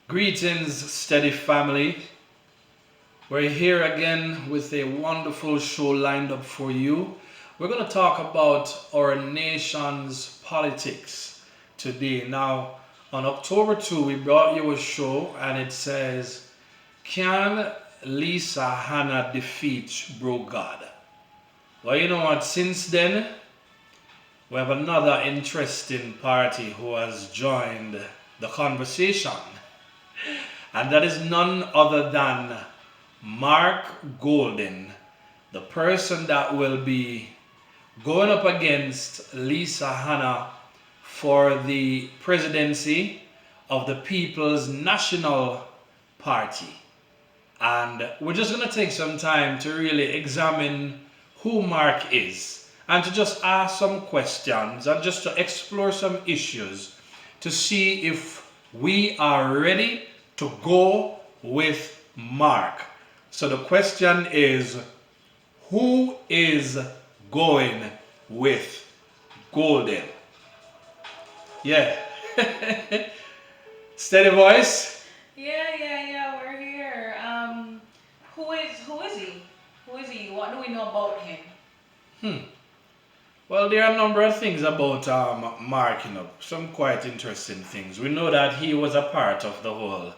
Greetings, steady family. We're here again with a wonderful show lined up for you. We're going to talk about our nation's politics today. Now, on October 2, we brought you a show and it says, Can Lisa Hanna defeat Bro God? Well, you know what? Since then, we have another interesting party who has joined the conversation. And that is none other than Mark Golden, the person that will be going up against Lisa Hanna for the presidency of the People's National Party. And we're just going to take some time to really examine who Mark is and to just ask some questions and just to explore some issues to see if we are ready to go with Mark. So the question is, who is going with Golden? Yeah. Steady voice. Yeah, we're here. Who is he? Who is he? What do we know about him? Well, there are a number of things about Mark, some quite interesting things. We know that he was a part of the whole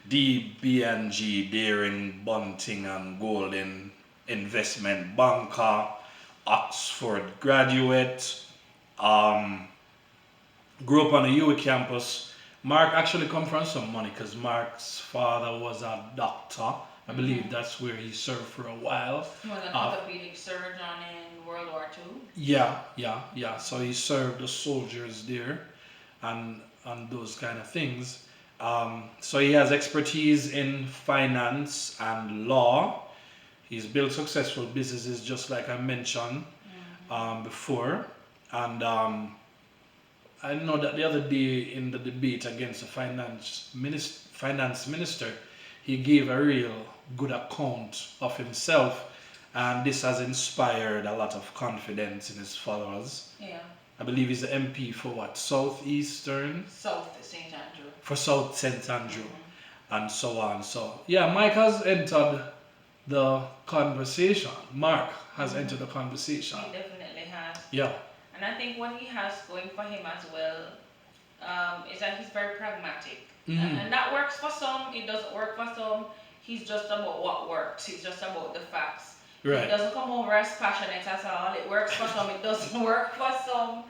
DBNG, Daring, Bunting and Golden investment banker, Oxford graduate, grew up on the UWI campus. Mark actually come from some money because Mark's father was a doctor. I believe that's where he served for a while. He was an orthopedic surgeon in World War II. Yeah. So he served the soldiers there and those kind of things. So he has expertise in finance and law. He's built successful businesses, just like I mentioned before. And I know that the other day in the debate against the finance minister, he gave a real good account of himself, and this has inspired a lot of confidence in his followers. Yeah. I believe he's the MP for what? South St. Andrew. For South St. Andrew, and so on. So, yeah, Mike has entered the conversation. Mark has entered the conversation. He definitely has. Yeah. And I think what he has going for him as well is that he's very pragmatic. And that works for some, it doesn't work for some. He's just about what works. He's just about the facts. Right. It doesn't come over as passionate at all. It works for some, it doesn't work for some.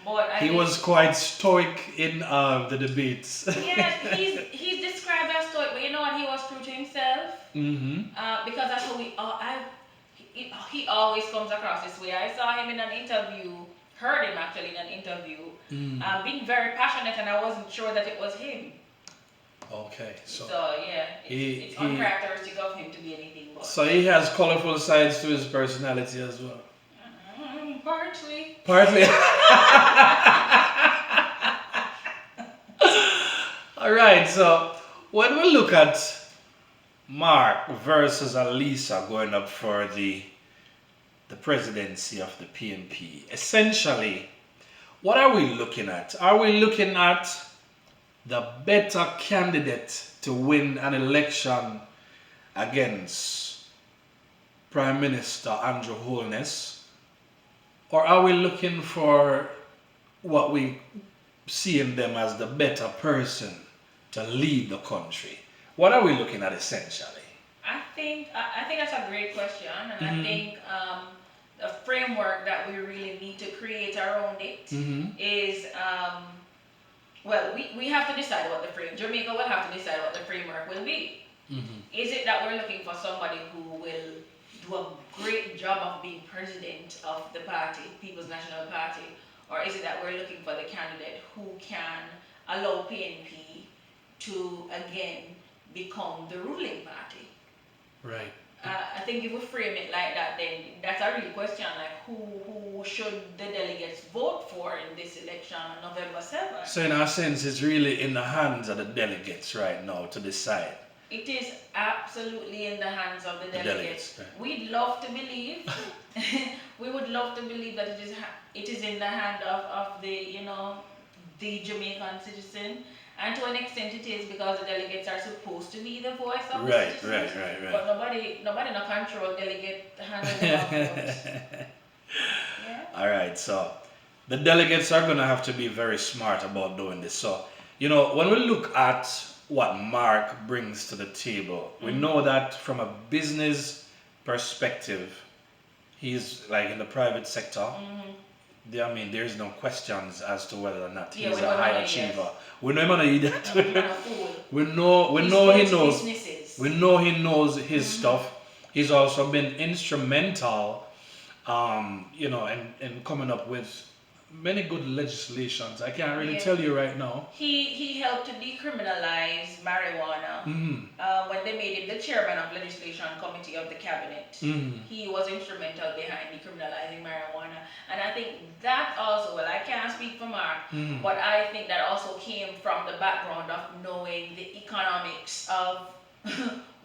But he was quite stoic in the debates. Yeah, he's described as stoic, but you know what? He was true to himself. Because that's how he always comes across this way. I saw him in an interview, heard him actually in an interview, being very passionate, and I wasn't sure that it was him. Okay, so yeah, it's uncharacteristic of him to be anything but. So he has colorful sides to his personality as well. Partly. All right, so when we look at Mark versus Alisa going up for the presidency of the PNP, essentially, what are we looking at? Are we looking at the better candidate to win an election against Prime Minister Andrew Holness? Or are we looking for what we see in them as the better person to lead the country? What are we looking at essentially? I think that's a great question, and I think the framework that we really need to create around it is well, we have to decide what Jamaica will have to decide what the framework will be. Is it that we're looking for somebody who will do a great job of being president of the party, People's National Party, or is it that we're looking for the candidate who can allow PNP to again become the ruling party? Right. I think if we frame it like that, then that's a real question. Like, who should the delegates vote for in this election on November 7th? So in a sense, it's really in the hands of the delegates right now to decide. It is absolutely in the hands of the delegates. Right. We'd love to believe, we would love to believe that it is in the hand of the the Jamaican citizen, and to an extent it is, because the delegates are supposed to be the voice of the citizens. Right. But nobody no control delegate handling of votes. Yeah. All right, so the delegates are going to have to be very smart about doing this. So, when we look at what Mark brings to the table, we know that from a business perspective, he's like in the private sector. I mean, there's no questions as to whether or not he's a high achiever. We know him on that. We know he knows. Businesses. We know he knows his stuff. He's also been instrumental, in coming up with many good legislations. I can't really tell you right now. He helped to decriminalize marijuana when they made him the chairman of legislation committee of the cabinet. He was instrumental behind decriminalizing marijuana, and I think that also, well, I can't speak for Mark, but I think that also came from the background of knowing the economics of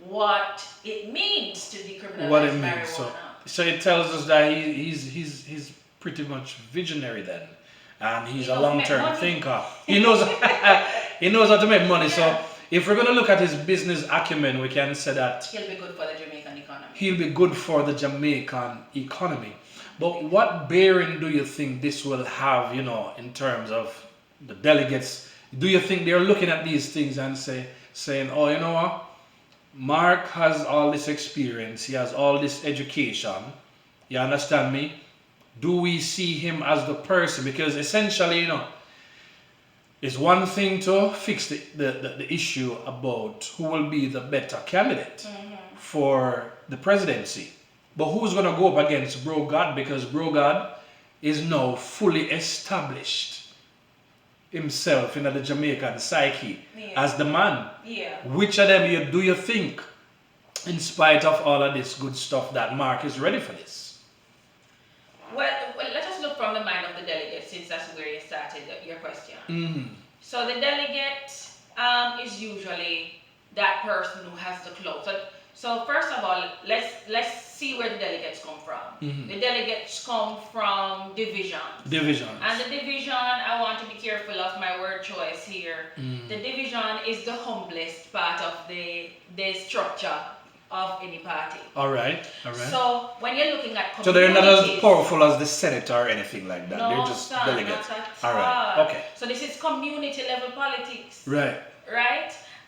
what it means to decriminalize marijuana. So it tells us that he's pretty much visionary then, and he's a long-term thinker. He knows he knows how to make money. So if we're going to look at his business acumen, we can say that he'll be good for the Jamaican economy. He'll be good for the Jamaican economy. But what bearing do you think this will have, in terms of the delegates? Do you think they're looking at these things and saying, oh, you know what? Mark has all this experience, he has all this education. You understand me? Do we see him as the person? Because essentially, it's one thing to fix the issue about who will be the better candidate for the presidency. But who's going to go up against Bro God? Because Bro God is now fully established himself in the Jamaican psyche as the man. Yeah. Which of them do you think, in spite of all of this good stuff, that Mark is ready for this? Well, let us look from the mind of the delegate, since that's where you started your question. So the delegate is usually that person who has the clout. So first of all, let's see where the delegates come from. The delegates come from divisions. And the division, I want to be careful of my word choice here. The division is the humblest part of the structure of any party. All right. So when you're looking at communities, so they're not as powerful as the Senate or anything like that. No, they're just sir, delegates. Not at all right. Okay. So this is community level politics. Right.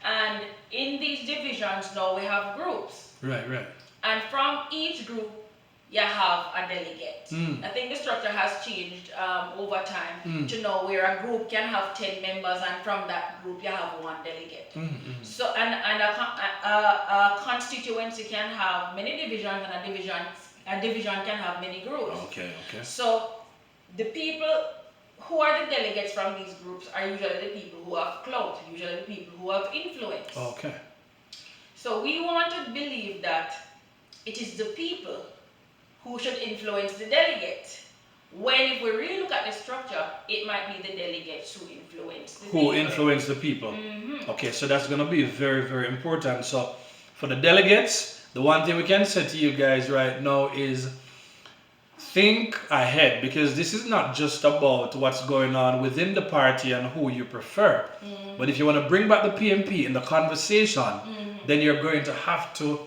And in these divisions now we have groups. Right. And from each group you have a delegate. I think the structure has changed over time to know where a group can have 10 members, and from that group you have one delegate. So and a constituency can have many divisions, and a division can have many groups. Okay. So the people who are the delegates from these groups are usually the people who have clout, usually the people who have influence. Okay. So we want to believe that it is the people who should influence the delegate. When if we really look at the structure, it might be the delegates who influence the people. Who influence the people. Okay, so that's going to be very, very important. So for the delegates, the one thing we can say to you guys right now is think ahead, because this is not just about what's going on within the party and who you prefer. But if you want to bring back the PNP in the conversation, then you're going to have to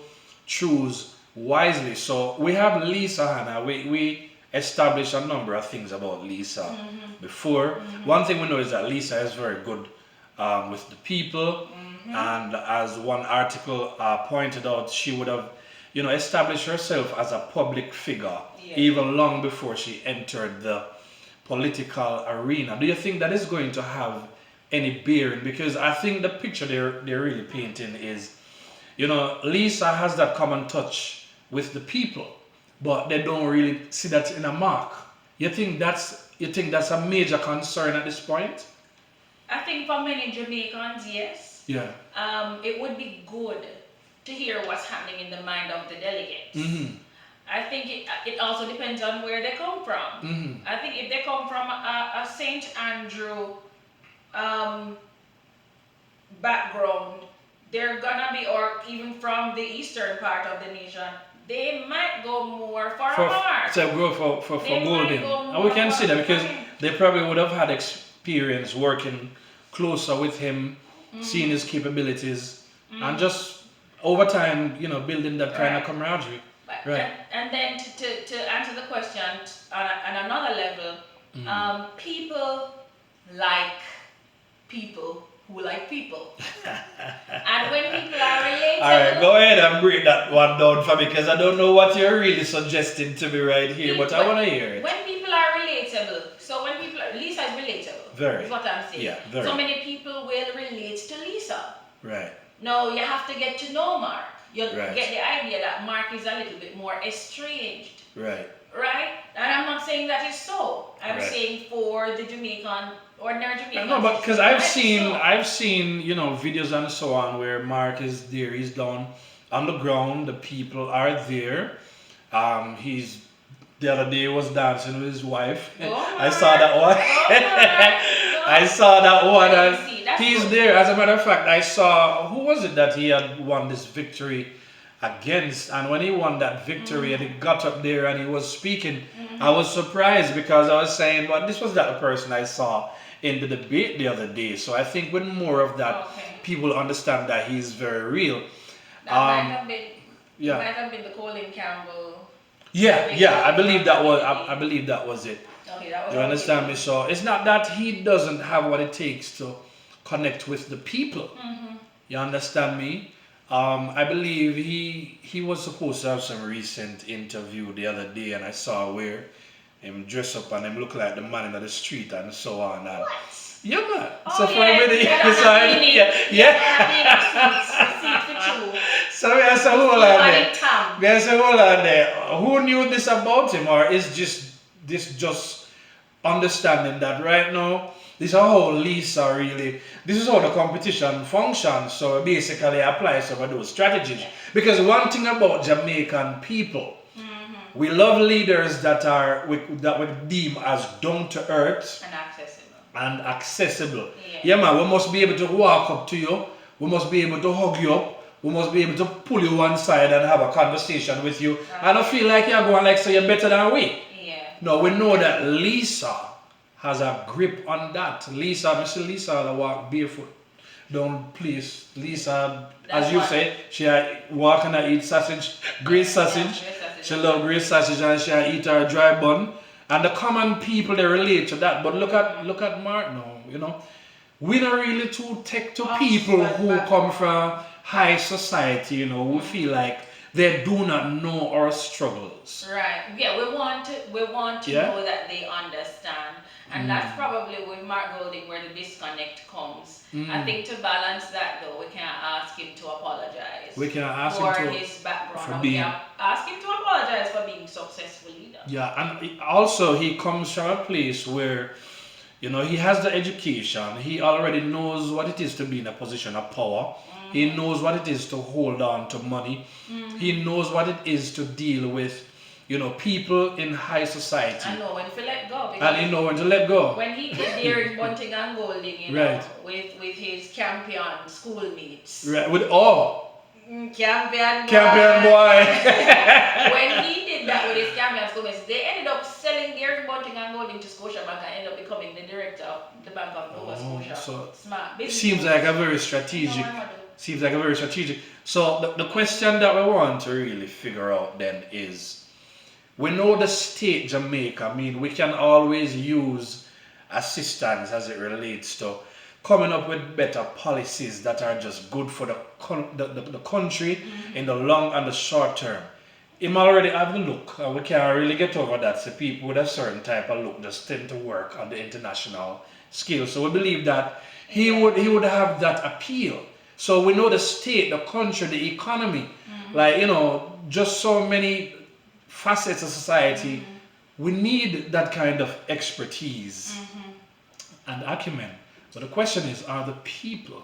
choose wisely. So we have Lisa Hannah. We established a number of things about Lisa before. One thing we know is that Lisa is very good with the people, and as one article pointed out, she would have established herself as a public figure even long before she entered the political arena. Do you think that is going to have any bearing? Because I think the picture they're really painting is, Lisa has that common touch with the people, but they don't really see that in a Mark. You think that's a major concern at this point? I think for many Jamaicans, yes. Yeah. It would be good to hear what's happening in the mind of the delegates. Mm-hmm. I think it also depends on where they come from. Mm-hmm. I think if they come from a St. Andrew background, they're gonna be, or even from the eastern part of the nation, they might go more for a mark. So go for They golden. might go And we more can for see that because golden. they probably would have had experience working closer with him, seeing his capabilities, and just over time, building that kind of Right. camaraderie. But- Right. And then to answer the question on another level, people like people who like people. And when people are relatable, Alright, go ahead and break that one down for me because I don't know what you're really suggesting to me right here, but I want to hear it. when people are relatable, so when people are, Lisa is relatable. Very. Is what I'm saying. Yeah, very. So many people will relate to Lisa. Right. No, you have to get to know Mark. You Right. get the idea that Mark is a little bit more estranged. Right. Right? And I'm not saying that is so. I'm Right. saying for the ordinary Jamaican. No, but because that I've is seen, so. videos and so on where Mark is there, he's down on the ground, the people are there. He's the other day was dancing with his wife. I saw that one. I saw that one, and he's there. As a matter of fact, I saw who was it that he had won this victory against, and when he won that victory and he got up there and he was speaking, I was surprised because I was saying, well, this was not the person I saw in the debate the other day. So I think with more of that, people understand that he's very real. That might have been, yeah. might have been the Colin Campbell. Yeah, I believe that was I believe that was it. Okay, that was You understand me? So it's not that he doesn't have what it takes to connect with the people. You understand me? I believe he was supposed to have some recent interview the other day, and I saw where him dress up and him look like the man in the street and so on. And yeah, man. So for a minute, So we are so hold on there. We are so hold on there. Who knew this about him, or is this just understanding that right now? This is how Lisa really. This is how the competition functions. So basically, apply some of those strategies. Because one thing about Jamaican people, we love leaders that we deem as down to earth and accessible. Yeah, man. We must be able to walk up to you. We must be able to hug you up. We must be able to pull you one side and have a conversation with you. I don't feel like you're going like so you're better than we. No, we know that Lisa has a grip on that. Lisa, Mr. Lisa, walk barefoot down place. Lisa, as you say, she walk and eat sausage, great sausage. She love great sausage and she eat her dry bun. And the common people, they relate to that. But look at Mark now, we don't really too take to people who come from high society, who feel like they do not know our struggles. Right. Yeah, we want to know that they understand. And that's probably with Mark Golding where the disconnect comes. I think to balance that though, we can't ask him to apologize. We can ask for him to his background. for We being, can ask him to apologize for being successful leader. Yeah, and also he comes from a place where he has the education. He already knows what it is to be in a position of power. He knows what it is to hold on to money. He knows what it is to deal with, people in high society. I know when to let go. And he know when to let go. When he did there Bunting and Golding, with his champion schoolmates. Right, with Champion boy. When he did that with his champion schoolmates, they ended up selling their Bunting and Golding to Scotiabank and ended up becoming the director of the Bank of Nova Scotia. So smart business. Seems like a very strategic. So the question that we want to really figure out then is, we know the state Jamaica. I mean, we can always use assistance as it relates to coming up with better policies that are just good for the country in the long and the short term. Him already have the look, and we can't really get over that. So people with a certain type of look just tend to work on the international scale. So we believe that he would have that appeal. So we know the state, the country, the economy, just so many facets of society. We need that kind of expertise and acumen. So the question is, are the people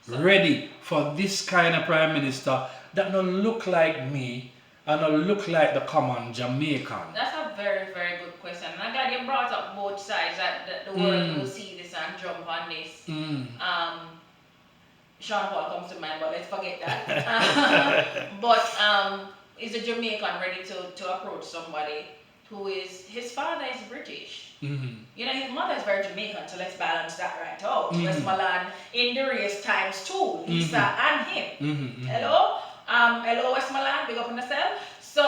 ready for this kind of prime minister that don't look like me and don't look like the common Jamaican? That's a very, very good question. And I'm glad you brought up both sides, that the world will see this and jump on this. Sean Paul comes to mind, but let's forget that. But is a Jamaican ready to approach somebody who is, his father is British? You know, his mother is very Jamaican, so let's balance that right out. Westmoreland in the race times two, Lisa and him. Hello? Hello Westmoreland, big up on yourself. So,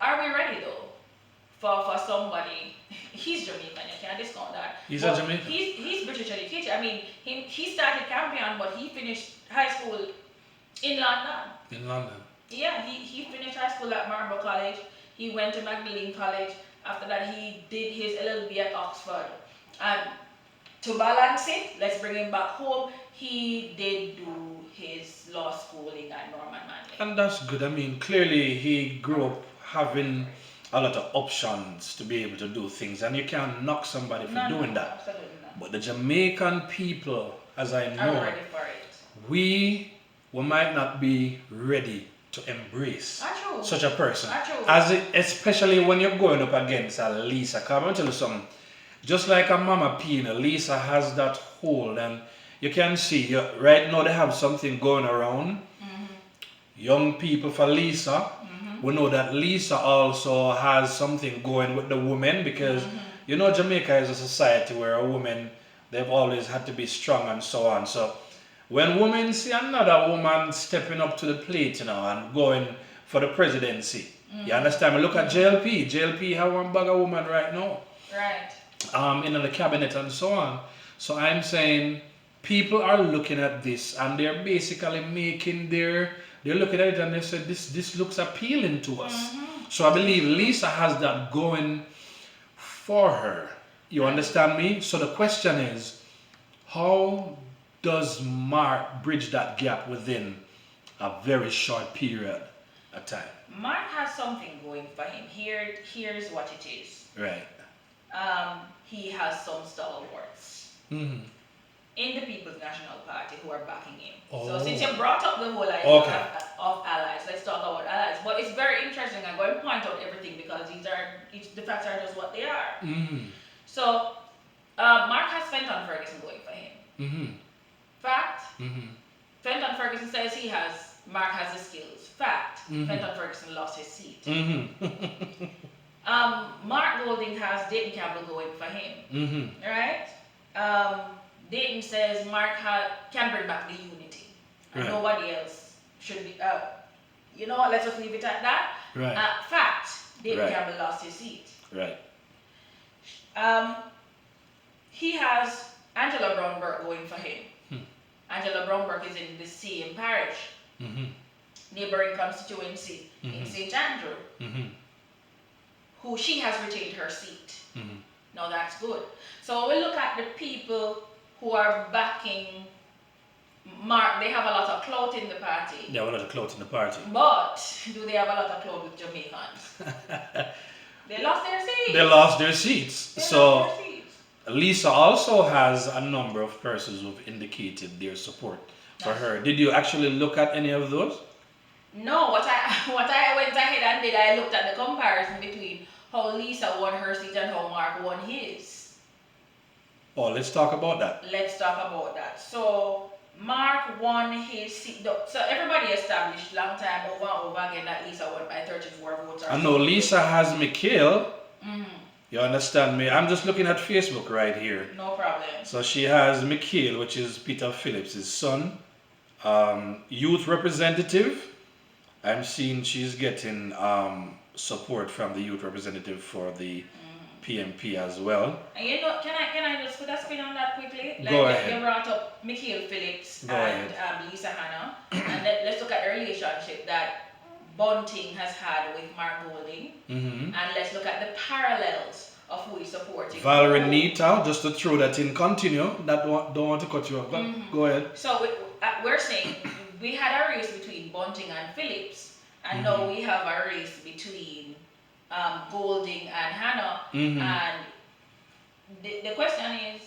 are we ready though for somebody? He's Jamaican, you can't discount that. He's a Jamaican? He's British educated. I mean, he started Campion, but he finished high school in London. In London? Yeah, he finished high school at Marlborough College. He went to Magdalene College. After that, he did his LLB at Oxford. And to balance it, let's bring him back home. He did do his law schooling at Norman Manley. And that's good. I mean, clearly he grew up having a lot of options to be able to do things, and you can't knock somebody for doing that. Absolutely not. But the Jamaican people, as I know, I'm ready for it. we might not be ready to embrace True. such a person. True. Especially when you're going up against a Lisa. Come and tell you something. Just like a Mama Pina, Lisa has that hold, and you can see right now they have something going around. Young people for Lisa. We know that Lisa also has something going with the women, because you know Jamaica is a society where a woman, they've always had to be strong and so on. So when women see another woman stepping up to the plate, you know, and going for the presidency, you understand? Look at JLP. JLP have one bag of woman right now. Right. In the cabinet and so on. So I'm saying people are looking at this and they're basically making they're looking at it and they say this looks appealing to us. So I believe Lisa has that going for her. You understand me? So the question is, how does Mark bridge that gap within a very short period of time? Mark has something going for him. Here's what it is. Right. He has some stalwarts in the People's National Party who are backing him. So since you brought up the whole idea of allies, let's talk about allies. But it's very interesting. I'm going to point out everything because the facts are just what they are. So Mark has Fenton Ferguson going for him. Fact. Fenton Ferguson says Mark has the skills. Fact. Fenton Ferguson lost his seat. Mark Golding has Dayton Campbell going for him. Right? Dayton says Mark can bring back the unity. And nobody else should be. You know what? Let's just leave it at that. Right. Fact. Dayton Campbell lost his seat. Right. He has Angela Brownberg going for him. Angela Brownberg is in the same parish, neighboring constituency in St. Andrew, who she has retained her seat. Now that's good. So we look at the people who are backing Mark. They have a lot of clout in the party. They have a lot of clout in the party. But do they have a lot of clout with Jamaicans? They lost their seats. They lost their seats. Lisa also has a number of persons who've indicated their support for her. Did you actually look at any of those? No, what I went ahead and did, I looked at the comparison between how Lisa won her seat and how Mark won his. Oh, let's talk about that. Let's talk about that. So Mark won his seat. So everybody established long time over and over again that Lisa won by 34 votes. I know Lisa has Mikhail. You understand me? I'm just looking at Facebook right here. No problem. So she has Mikhail, which is Peter Phillips' son, youth representative. I'm seeing she's getting support from the youth representative for the PNP as well. And you know, can I just put a spin on that quickly? Like Go ahead. You brought up Mikhail Phillips Go and ahead. Lisa Hanna, and let's look at the relationship that Bunting has had with Mark Golding, and let's look at the parallels of who is supporting. Valerie Nita, just to throw that in, continue. Don't want to cut you off. Go ahead. So we're saying we had a race between Bunting and Phillips, and now we have a race between Golding and Hanna. And the question is,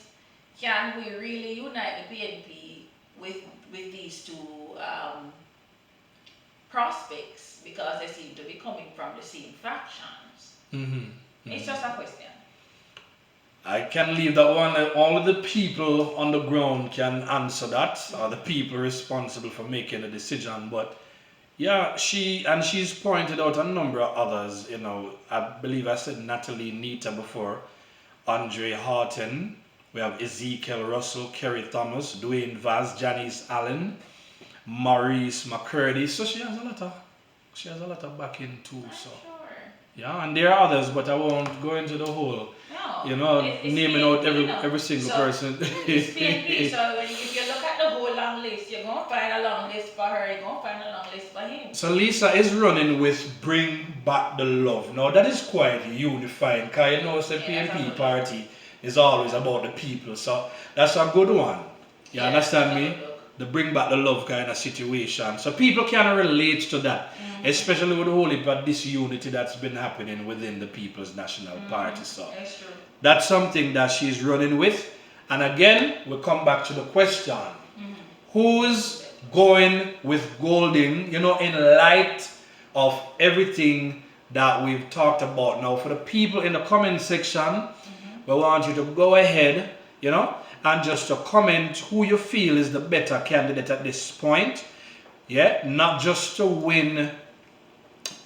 can we really unite the PNP with these two prospects because they seem to be coming from the same factions. It's just a question. I can leave that one. Only the people on the ground can answer that, or the people responsible for making the decision. But yeah, she's pointed out a number of others. You know, I believe I said Natalie Nita before, Andre Horton. We have Ezekiel Russell, Kerry Thomas, Dwayne Vaz, Janice Allen, Maurice McCurdy. So she has a lot of backing too. So yeah, and there are others, but I won't go into the whole. No, Naming PNP, out every single person. It's PNP, so if you look at the whole long list, you're going to find a long list for her, you're going to find a long list for him. So Lisa is running with Bring Back the Love. Now that is quite unifying, because you know the PNP party is always about the people. So that's a good one. You understand me? The Bring Back the Love kind of situation. So people can relate to that, especially with the whole heap of disunity that's been happening within the People's National Party. So that's something that she's running with. And again, we'll come back to the question. Who's going with Golding, in light of everything that we've talked about now? For the people in the comment section, we want you to go ahead, and just to comment who you feel is the better candidate at this point. Yeah, not just to win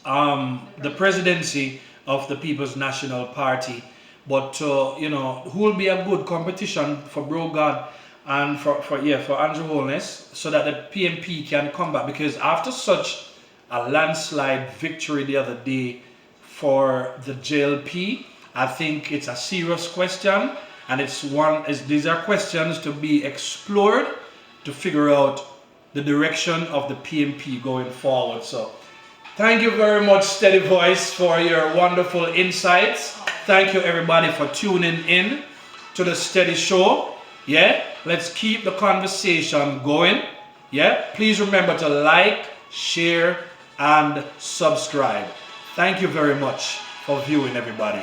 the presidency of the People's National Party, but who will be a good competition for Bro God and for Andrew Holness, so that the PNP can come back. Because after such a landslide victory the other day for the JLP, I think it's a serious question, and these are questions to be explored to figure out the direction of the PNP going forward. So thank you very much, Steady Voice, for your wonderful insights. Thank you everybody for tuning in to the Steady Show. Yeah, let's keep the conversation going. Yeah, please remember to like, share, and subscribe. Thank you very much for viewing, everybody.